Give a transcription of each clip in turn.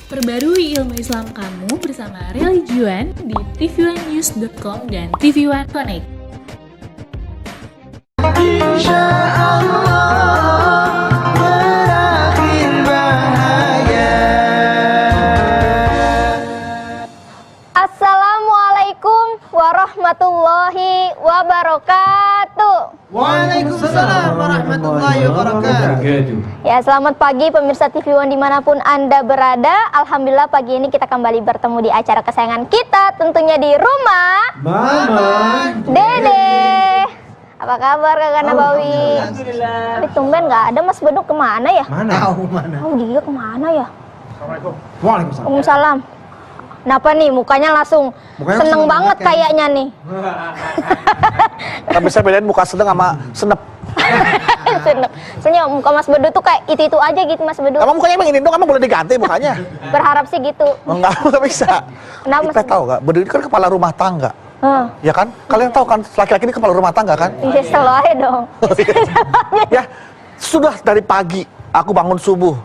Perbarui ilmu Islam kamu bersama Religion di tv1news.com dan TV1 Connect. Insya Allah berakhir bahagia. Assalamualaikum warahmatullahi wabarakatuh. Waalaikumsalam warahmatullahi wabarakatuh. Ya, selamat pagi pemirsa TV One dimanapun Anda berada. Alhamdulillah pagi ini kita kembali bertemu di acara kesayangan kita, tentunya di rumah Mama Dede. Apa kabar Kakak Nabawi? Alhamdulillah. Tapi tumben nggak ada Mas Beduk, kemana ya? Mana? Tahu mana? Oh dia kemana ya? Assalamualaikum. Waalaikumsalam. Waalaikumsalam. Kenapa nih mukanya langsung Mukanya seneng seneng banget banget kayaknya nih. Kita bisa bedain muka sedang sama senep. Seneng. Soalnya muka Mas Beduk tuh kayak itu aja gitu Mas Beduk. Emang mukanya emang ini dong, emang boleh diganti mukanya? Berharap sih gitu. Oh, enggak bisa. Kenapa, Kita Mas? tahu nggak, Bedu ini kan kepala rumah tangga. Ya kan? Kalian tahu kan, laki-laki ini kepala rumah tangga kan? Iya, selalu aja dong. Ya, sudah dari pagi aku bangun subuh.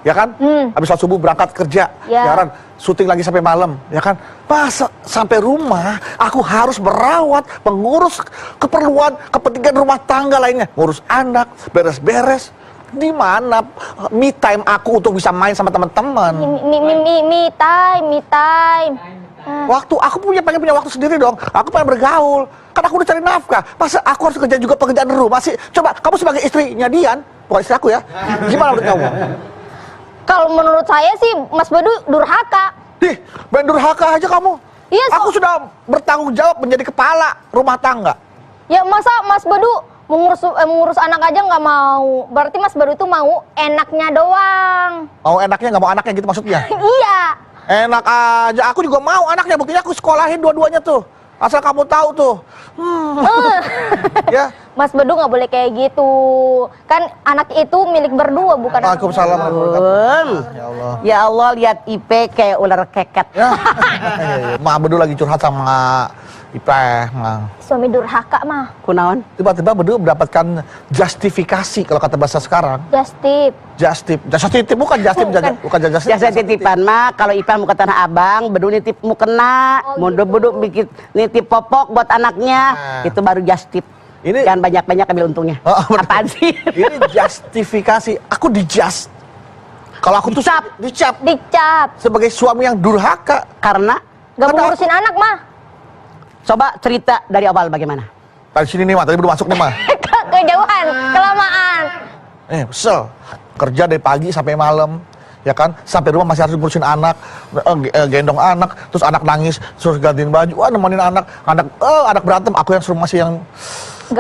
Ya kan? Habis sholat subuh berangkat kerja. Ya. Ya kan? Syuting lagi sampai malam, ya kan? Pas sampai rumah, aku harus merawat, mengurus keperluan, kepentingan rumah tangga lainnya, ngurus anak, beres-beres. Di mana me time aku untuk bisa main sama teman-teman? Me time. Waktu aku pengen punya waktu sendiri dong. Aku pengen bergaul. Kan aku udah cari nafkah. Masa aku harus kerja juga pekerjaan rumah sih? Coba kamu sebagai istrinya Dian, bukan istri aku ya. Gimana menurut kamu? Kalau menurut saya sih Mas Bedu durhaka. Ih, main durhaka aja kamu. Iya, Aku sudah bertanggung jawab menjadi kepala rumah tangga. Ya masa Mas Bedu mengurus anak aja nggak mau? Berarti Mas Bedu tuh mau enaknya doang. Mau enaknya nggak mau anaknya gitu maksudnya? Iya. Enak aja. Aku juga mau anaknya. Buktinya aku sekolahin dua-duanya tuh. Asal kamu tahu tuh. Ya. Mas Bedu nggak boleh kayak gitu. Kan anak itu milik berdua, bukan anak. Waalaikumsalam warahmatullahi wabarakatuh. Ya Allah. Ya Allah, lihat IP kayak ular keket. Ya. Ma Bedu lagi curhat sama Ipeh. Suami durhaka mah. Kunaon? Tiba-tiba Bedu mendapatkan justifikasi kalau kata bahasa sekarang. Bukan Jasa titipan mah kalau Ipah mau ke Tanah Abang, bedu nitip mau kena, mau bedu bikin nitip popok buat anaknya, itu baru justip. Ini Jangan banyak-banyak ambil untungnya. Oh, betul. Apaan sih? Ini justifikasi. Aku dijust. Kalau aku tuh dicap Dicap. sebagai suami yang durhaka. Karena Gak mau ngurusin anak mah. coba cerita dari awal bagaimana? Dari sini nih mah, tadi belum masuk nih mah. Kejauhan, kelamaan. Kesel. Kerja dari pagi sampai malam, ya kan? Sampai rumah masih harus ngurusin anak, gendong anak, terus anak nangis, terus gantiin baju, nemenin anak berantem, aku yang suruh masih yang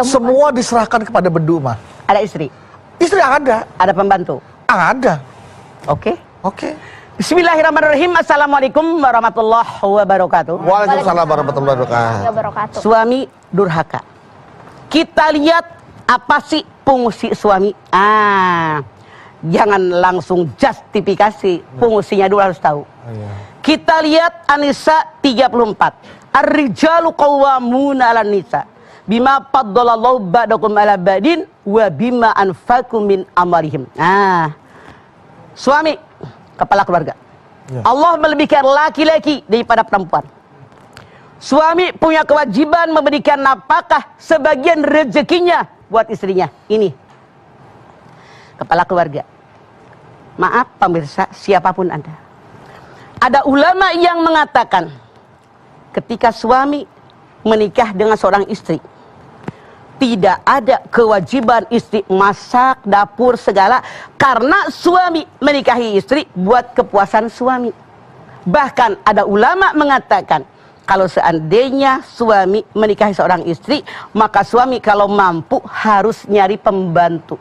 semua diserahkan kepada Bedu mah. Ada istri? Istri ada, Ada pembantu? ada. Oke. Oke. Bismillahirrahmanirrahim. Assalamualaikum warahmatullahi wabarakatuh. Waalaikumsalam warahmatullahi wabarakatuh. Ya barokatul. Suami durhaka. Kita lihat apa sih fungsi suami. Jangan langsung justifikasi, fungsinya dulu harus tahu. Kita lihat An-Nisa 34. Ar-rijalu qawwamuna 'alan nisa bima faddalallahu ba'dakum 'ala ba'din wa bima anfaqu min amwalihim. Suami, kepala keluarga. Allah melebihkan laki-laki daripada perempuan. Suami punya kewajiban memberikan nafkah sebagian rezekinya buat istrinya. Ini kepala keluarga. Maaf pemirsa, siapapun Anda. Ada ulama yang mengatakan ketika suami menikah dengan seorang istri, tidak ada kewajiban istri masak, dapur, segala. Karena suami menikahi istri buat kepuasan suami. Bahkan ada ulama mengatakan, kalau seandainya suami menikahi seorang istri, maka suami kalau mampu harus nyari pembantu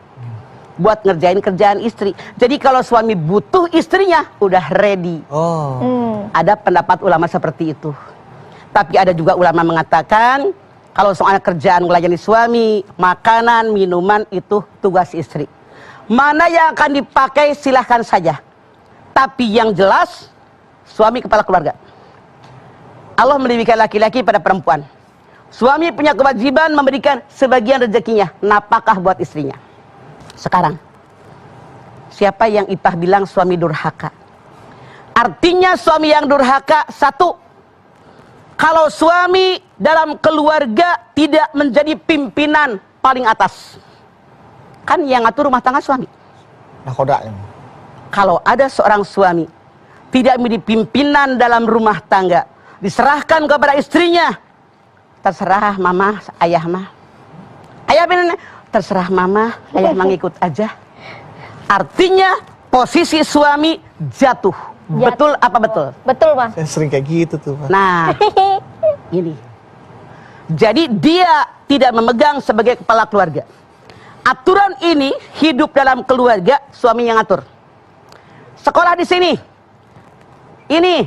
buat ngerjain kerjaan istri. Jadi kalau suami butuh istrinya, udah ready. Ada pendapat ulama seperti itu. Tapi ada juga ulama mengatakan, kalau soal kerjaan melayani suami, makanan, minuman itu tugas istri. Mana yang akan dipakai silahkan saja. Tapi yang jelas, suami kepala keluarga. Allah memberikan laki-laki pada perempuan. Suami punya kewajiban memberikan sebagian rezekinya, nafkah buat istrinya. Sekarang, siapa yang Ipah bilang suami durhaka? Artinya suami yang durhaka, satu, kalau suami dalam keluarga tidak menjadi pimpinan paling atas. Kan yang ngatur rumah tangga suami. Nakodanya. Kalau ada seorang suami tidak menjadi pimpinan dalam rumah tangga, diserahkan kepada istrinya, terserah mama, ayah mah. Ayah bener, terserah mama, ayah mengikut aja. Artinya posisi suami jatuh. Betul apa betul? Betul, Mas. Saya sering kayak gitu tuh, Pak. Nah, ini. Jadi dia tidak memegang sebagai kepala keluarga. Aturan ini hidup dalam keluarga, suami yang atur. Sekolah di sini. Ini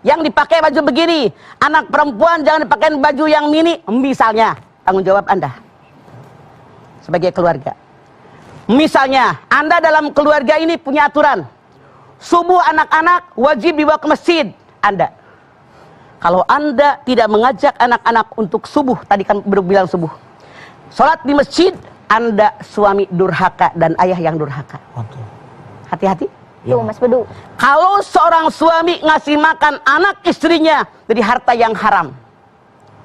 yang dipakai baju begini. Anak perempuan jangan dipakai baju yang mini, misalnya. Tanggung jawab Anda sebagai keluarga. Misalnya, Anda dalam keluarga ini punya aturan. Subuh anak-anak wajib dibawa ke masjid Anda. Kalau Anda tidak mengajak anak-anak untuk subuh, tadi kan baru bilang subuh, sholat di masjid, Anda suami durhaka dan ayah yang durhaka. Hati-hati. Tuh, Mas Bedu. Kalau seorang suami ngasih makan anak istrinya dari harta yang haram,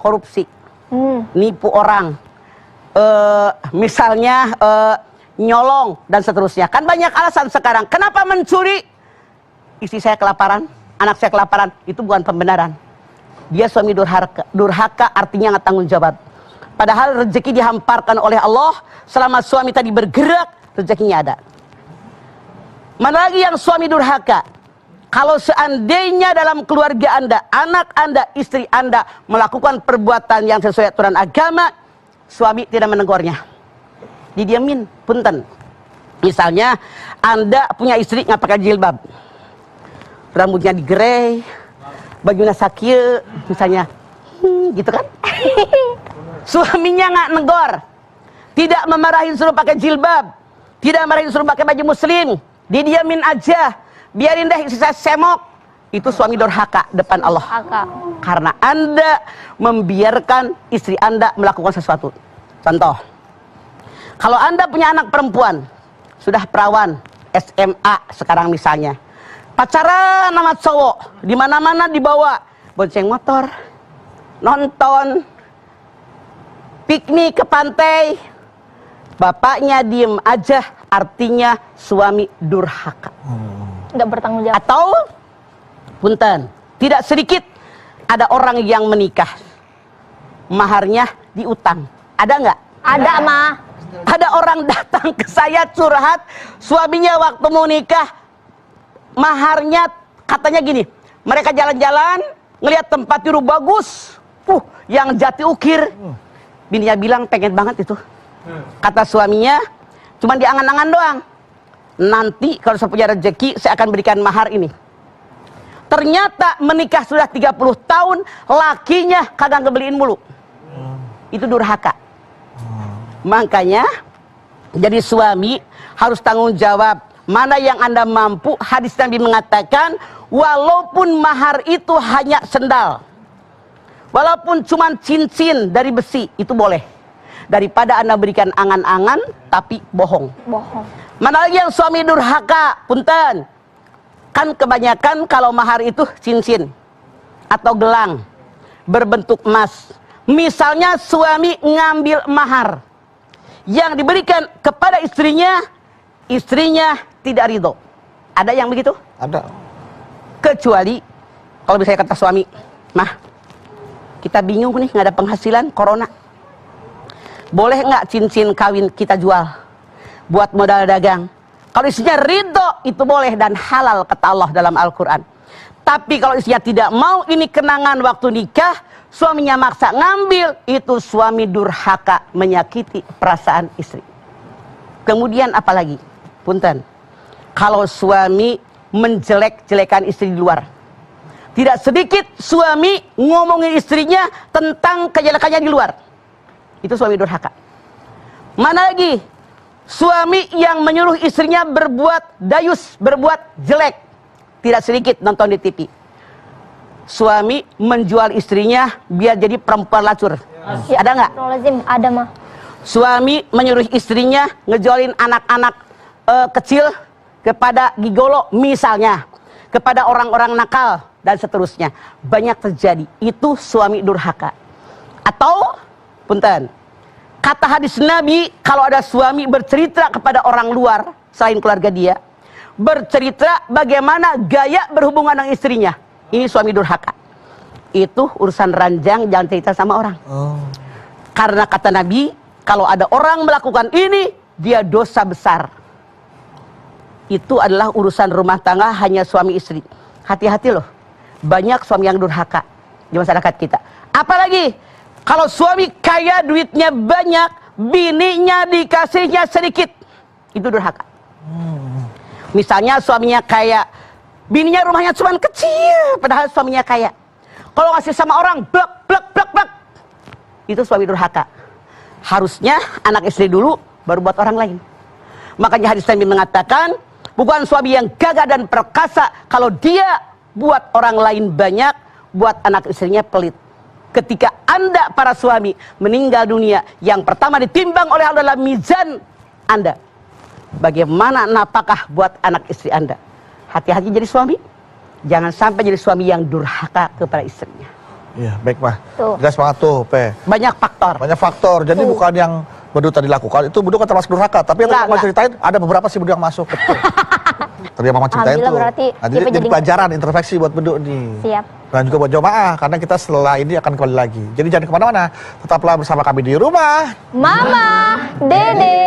korupsi, nipu orang, misalnya nyolong dan seterusnya. Kan banyak alasan sekarang. Kenapa mencuri? Istri saya kelaparan, anak saya kelaparan. Itu bukan pembenaran. Dia suami durhaka artinya nggak tanggung jawab. Padahal rezeki dihamparkan oleh Allah. Selama suami tadi bergerak, rezekinya ada. Mana lagi yang suami durhaka? Kalau seandainya dalam keluarga Anda, anak Anda, istri Anda melakukan perbuatan yang sesuai aturan agama, suami tidak menegurnya. Didiamin, punten. Misalnya, Anda punya istri nggak pakai jilbab. Rambutnya digerei, bajunya sakit, misalnya. Gitu kan? Suaminya nggak negor. Tidak memarahin suruh pakai jilbab. Tidak marahin suruh pakai baju muslim. Didiamin aja. Biarin deh istri saya semok. Itu suami durhaka depan Allah. Karena Anda membiarkan istri Anda melakukan sesuatu. Contoh. Kalau Anda punya anak perempuan, sudah perawan, SMA sekarang misalnya. Pacaran sama cowok, di mana-mana dibawa, bonceng motor, nonton, piknik ke pantai. Bapaknya diem aja, artinya suami durhaka. Nggak bertanggung jawab. Atau, punten, tidak sedikit ada orang yang menikah, maharnya diutang. Ada nggak? Ada, mah. Ada orang datang ke saya curhat, suaminya waktu mau nikah, maharnya katanya gini, mereka jalan-jalan, ngelihat tempat tidur bagus, yang jati ukir. Bininya bilang pengen banget itu. Kata suaminya, cuma diangan-angan doang. Nanti kalau saya punya rezeki, saya akan berikan mahar ini. Ternyata menikah sudah 30 tahun, lakinya kagak ngebeliin mulu. Itu durhaka. Makanya, jadi suami harus tanggung jawab. Mana yang Anda mampu, hadis Nabi mengatakan, walaupun mahar itu hanya sendal, walaupun cuma cincin dari besi, itu boleh. Daripada Anda berikan angan-angan, tapi bohong. Bohong. Mana lagi yang suami durhaka, punten. Kan kebanyakan kalau mahar itu cincin, atau gelang, berbentuk emas. Misalnya suami ngambil mahar, yang diberikan kepada istrinya tidak ridho. Ada yang begitu? Ada. Kecuali kalau bisa kata suami, mah, kita bingung nih nggak ada penghasilan, corona. Boleh nggak cincin kawin kita jual buat modal dagang? Kalau istrinya ridho, itu boleh dan halal kata Allah dalam Al-Quran. Tapi kalau istrinya tidak mau, ini kenangan waktu nikah, suaminya maksa ngambil, itu suami durhaka, menyakiti perasaan istri. Kemudian apalagi? Punten. Kalau suami menjelek-jelekan istri di luar. Tidak sedikit suami ngomongin istrinya tentang kejelekannya di luar. Itu suami durhaka. Mana lagi? Suami yang menyuruh istrinya berbuat dayus, berbuat jelek. Tidak sedikit nonton di TV. Suami menjual istrinya biar jadi perempuan lacur. Ya, ada nggak? Ada, mah. Suami menyuruh istrinya ngejualin anak-anak kecil kepada gigolo misalnya. kepada orang-orang nakal dan seterusnya. Banyak terjadi. Itu suami durhaka. Atau punten, kata hadis Nabi, kalau ada suami bercerita kepada orang luar selain keluarga dia, bercerita bagaimana gaya berhubungan dengan istrinya, ini suami durhaka. Itu urusan ranjang, jangan cerita sama orang. Karena kata Nabi, kalau ada orang melakukan ini, dia dosa besar. Itu adalah urusan rumah tangga hanya suami istri. Hati-hati loh, banyak suami yang durhaka di masyarakat kita. Apalagi kalau suami kaya, duitnya banyak, bininya dikasihnya sedikit, itu durhaka. Misalnya suaminya kaya, bininya rumahnya cuma kecil, padahal suaminya kaya. Kalau ngasih sama orang, blek, blek, blek, blek, itu suami durhaka. Harusnya anak istri dulu, baru buat orang lain. Makanya hadis Nabi mengatakan, bukan suami yang gagah dan perkasa, kalau dia buat orang lain banyak, buat anak istrinya pelit. Ketika Anda para suami meninggal dunia, yang pertama ditimbang oleh Allah adalah mizan Anda. Bagaimana nafkah buat anak istri Anda? Hati-hati jadi suami. Jangan sampai jadi suami yang durhaka kepada istrinya. Iya, baik mah. Tuh. Jelas banget tuh, Pe. Banyak faktor. Banyak faktor. Jadi bukan yang Bedu tadi lakukan, itu Bedu kan termasuk durhaka. Tapi yang Mama ceritain, ada beberapa sih Bedu yang masuk. Betul. Tadi yang Mama ceritain tuh. Berarti Nanti jadi pelajaran, introspeksi buat Bedu nih. Siap. Dan juga buat jemaah, karena kita setelah ini akan kembali lagi. Jadi jangan kemana-mana. Tetaplah bersama kami di rumah. Mama, Dede.